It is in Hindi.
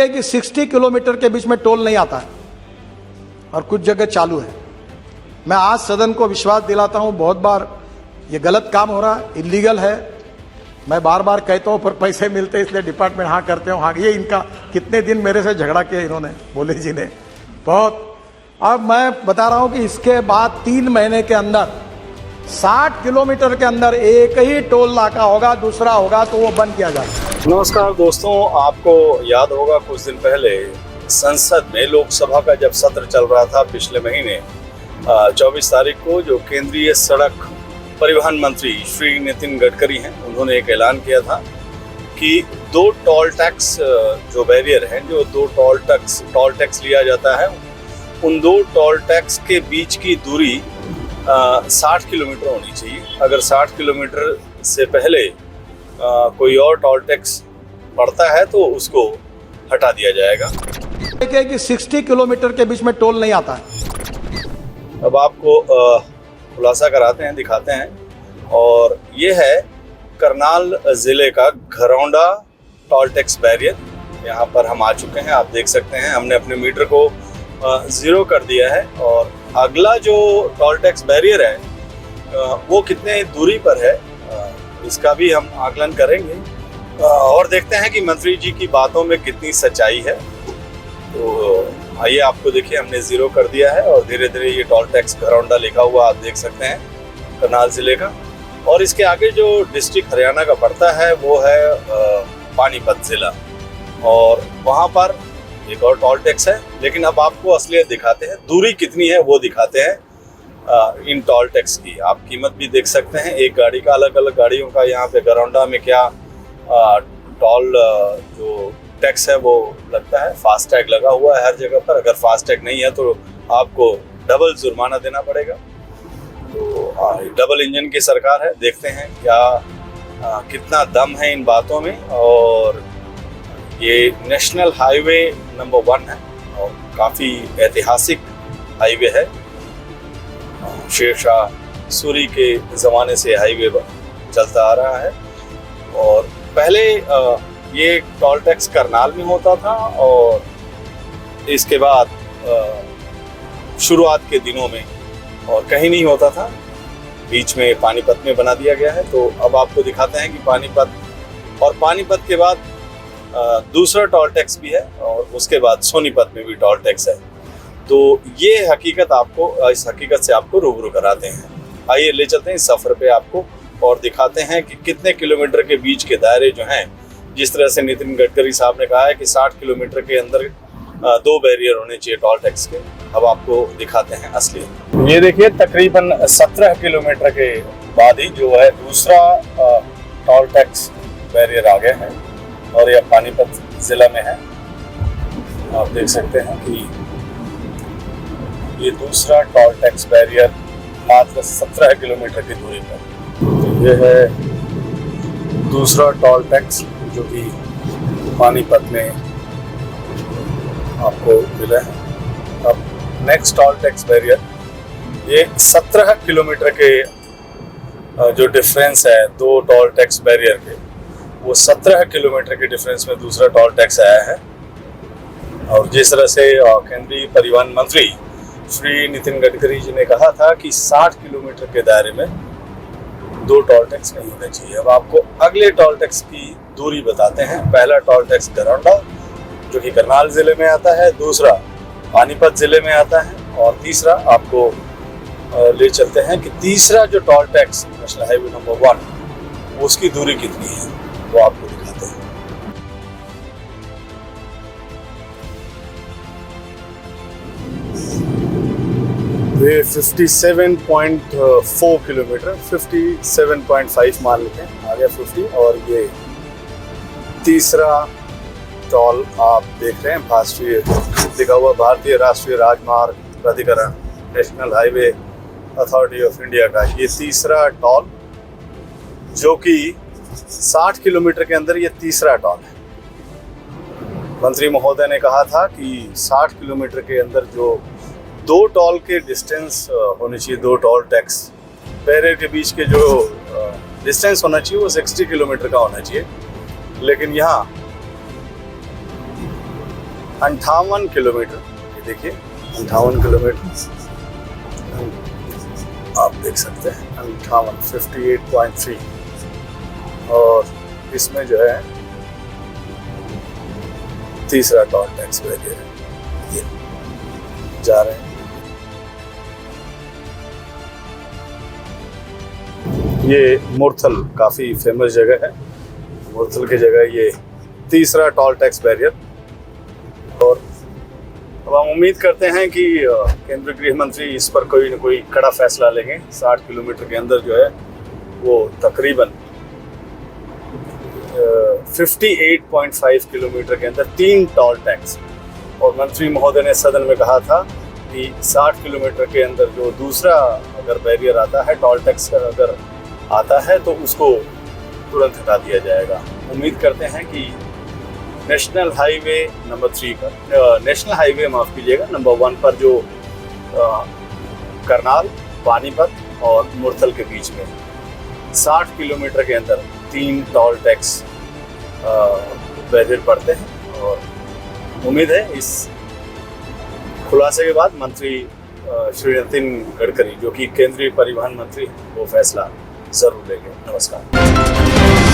है कि 60 किलोमीटर के बीच में टोल नहीं आता है और कुछ जगह चालू है। मैं आज सदन को विश्वास दिलाता हूं, बहुत बार ये गलत काम हो रहा है, इलीगल है। मैं बार बार कहता हूं पर पैसे मिलते हैं इसलिए डिपार्टमेंट हाँ करते हो। हाँ, ये इनका कितने दिन मेरे से झगड़ा किया इन्होंने, बोले जी ने बहुत। अब मैं बता रहा हूं कि इसके बाद 3 महीने के अंदर 60 किलोमीटर के अंदर एक ही टोल नाका होगा, दूसरा होगा तो वो बंद किया जाएगा। नमस्कार दोस्तों, आपको याद होगा कुछ दिन पहले संसद में लोकसभा का जब सत्र चल रहा था पिछले महीने 24 तारीख को, जो केंद्रीय सड़क परिवहन मंत्री श्री नितिन गडकरी हैं, उन्होंने एक ऐलान किया था कि 2 टोल टैक्स जो बैरियर हैं, जो 2 टोल टैक्स लिया जाता है, उन 2 टोल टैक्स के बीच की दूरी 60 किलोमीटर होनी चाहिए। अगर 60 किलोमीटर से पहले कोई और टोल टैक्स पड़ता है तो उसको हटा दिया जाएगा। देखिए कि 60 किलोमीटर के बीच में टोल नहीं आता है। अब आपको खुलासा कराते हैं, दिखाते हैं, और ये है करनाल जिले का घरौंडा टोल टैक्स बैरियर। यहाँ पर हम आ चुके हैं, आप देख सकते हैं। हमने अपने मीटर को 0 कर दिया है और अगला जो टोल टैक्स बैरियर है वो कितने दूरी पर है इसका भी हम आकलन करेंगे और देखते हैं कि मंत्री जी की बातों में कितनी सच्चाई है। तो आइए, आपको देखिए, हमने 0 कर दिया है और धीरे धीरे ये टोल टैक्स घरौंडा लिखा हुआ आप देख सकते हैं, करनाल जिले का। और इसके आगे जो डिस्ट्रिक्ट हरियाणा का पड़ता है वो है पानीपत जिला, और वहाँ पर एक और टोल टैक्स है। लेकिन अब आपको असलियत दिखाते हैं, दूरी कितनी है वो दिखाते हैं इन टोल टैक्स की। आप कीमत भी देख सकते हैं, एक गाड़ी का, अलग अलग गाड़ियों का यहाँ पे घरौंडा में क्या टोल जो टैक्स है वो लगता है। फास्टैग लगा हुआ है हर जगह पर, अगर फास्टैग नहीं है तो आपको डबल जुर्माना देना पड़ेगा। तो डबल इंजन की सरकार है, देखते हैं क्या कितना दम है इन बातों में। और ये नेशनल हाईवे नंबर 1 है और काफ़ी ऐतिहासिक हाईवे है। शेरशाह सूरी के ज़माने से हाईवे चलता आ रहा है। और पहले ये टोल टैक्स करनाल में होता था और इसके बाद शुरुआत के दिनों में और कहीं नहीं होता था, बीच में पानीपत में बना दिया गया है। तो अब आपको दिखाते हैं कि पानीपत के बाद दूसरा टोल टैक्स भी है और उसके बाद सोनीपत में भी टोल टैक्स है। तो ये हकीकत आपको, इस हकीकत से आपको रूबरू कराते हैं। आइए ले चलते हैं इस सफ़र पे आपको और दिखाते हैं कि कितने किलोमीटर के बीच के दायरे जो हैं, जिस तरह से नितिन गडकरी साहब ने कहा है कि 60 किलोमीटर के अंदर 2 बैरियर होने चाहिए टोल टैक्स के। अब आपको दिखाते हैं असलियत। ये देखिए, तकरीबन 17 किलोमीटर के बाद ही जो है दूसरा टोल टैक्स बैरियर आ गया है और यह पानीपत जिला में है। आप देख सकते हैं कि ये दूसरा टोल टैक्स बैरियर मात्र 17 किलोमीटर की दूरी पर। यह है दूसरा टोल टैक्स जो कि पानीपत में आपको मिला है। अब नेक्स्ट टोल टैक्स बैरियर, ये 17 किलोमीटर के जो डिफरेंस है 2 टोल टैक्स बैरियर के, वो 17 किलोमीटर के डिफरेंस में दूसरा टोल टैक्स आया है। और जिस तरह से केंद्रीय परिवहन मंत्री श्री नितिन गडकरी जी ने कहा था कि 60 किलोमीटर के दायरे में 2 टोल टैक्स नहीं होने चाहिए। अब आपको अगले टोल टैक्स की दूरी बताते हैं। पहला टोल टैक्स घरौंडा जो कि करनाल जिले में आता है, दूसरा पानीपत जिले में आता है, और तीसरा आपको ले चलते हैं कि तीसरा जो toll tax national highway number 1, उसकी दूरी कितनी है वो आपको दिखाते हैं। ये 57.4 किलोमीटर, 57.5 मान लेते हैं, आ गया 50। और ये तीसरा टोल आप देख रहे हैं, राष्ट्रीय लिखा हुआ भारतीय राष्ट्रीय राजमार्ग प्राधिकरण, national highway authority of India का ये तीसरा टोल, जो कि 60 किलोमीटर के अंदर ये तीसरा टोल है। मंत्री महोदय ने कहा था कि 60 किलोमीटर के अंदर जो 2 टोल के डिस्टेंस होने चाहिए, 2 टोल टैक्स बैरियर के बीच के जो डिस्टेंस होना चाहिए वो 60 किलोमीटर का होना चाहिए। लेकिन यहाँ 58 किलोमीटर, ये देखिए 58 किलोमीटर आप देख सकते हैं, 58 और इसमें जो है तीसरा टोल टैक्स बैरियर है, ये जा रहे हैं। ये मुरथल काफ़ी फेमस जगह है, मुरथल की जगह ये तीसरा टोल टैक्स बैरियर। और अब हम उम्मीद करते हैं कि केंद्रीय गृह मंत्री इस पर कोई न कोई कड़ा फैसला लेंगे। 60 किलोमीटर के अंदर जो है वो तकरीबन 58.5 किलोमीटर के अंदर 3 टोल टैक्स। और मंत्री महोदय ने सदन में कहा था कि 60 किलोमीटर के अंदर जो दूसरा अगर बैरियर आता है, टोल टैक्स अगर आता है तो उसको तुरंत हटा दिया जाएगा। उम्मीद करते हैं कि नेशनल हाईवे नंबर 3 पर, नेशनल हाईवे माफ़ कीजिएगा, नंबर 1 पर जो करनाल, पानीपत और मुरथल के बीच में 60 किलोमीटर के अंदर 3 टोल टैक्स बैरियर पड़ते हैं। और उम्मीद है इस खुलासे के बाद मंत्री श्री नितिन गडकरी, जो कि केंद्रीय परिवहन मंत्री, वो फैसला जरूर लेंगे। नमस्कार।